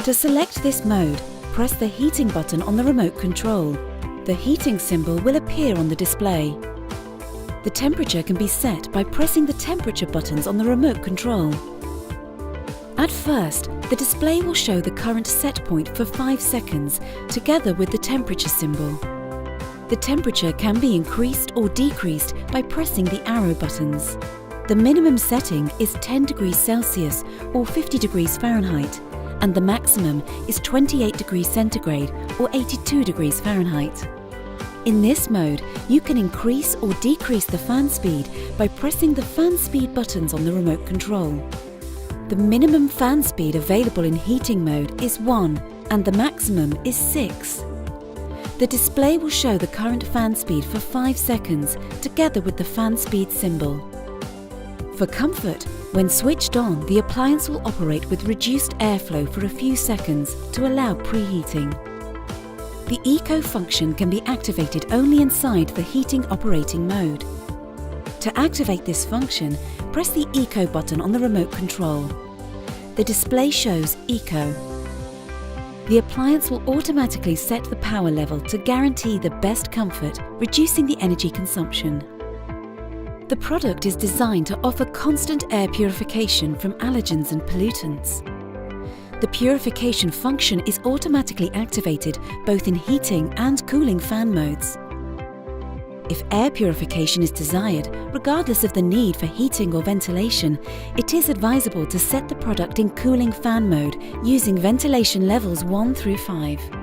To select this mode, press the heating button on the remote control. The heating symbol will appear on the display. The temperature can be set by pressing the temperature buttons on the remote control. At first, the display will show the current set point for 5 seconds, together with the temperature symbol. The temperature can be increased or decreased by pressing the arrow buttons. The minimum setting is 10 degrees Celsius or 50 degrees Fahrenheit, and the maximum is 28 degrees centigrade or 82 degrees Fahrenheit. In this mode, you can increase or decrease the fan speed by pressing the fan speed buttons on the remote control. The minimum fan speed available in heating mode is 1 and the maximum is 6. The display will show the current fan speed for 5 seconds together with the fan speed symbol. For comfort, when switched on, the appliance will operate with reduced airflow for a few seconds to allow preheating. The Eco function can be activated only inside the heating operating mode. To activate this function, press the Eco button on the remote control. The display shows Eco. The appliance will automatically set the power level to guarantee the best comfort, reducing the energy consumption. The product is designed to offer constant air purification from allergens and pollutants. The purification function is automatically activated both in heating and cooling fan modes. If air purification is desired, regardless of the need for heating or ventilation, it is advisable to set the product in cooling fan mode using ventilation levels 1 through 5.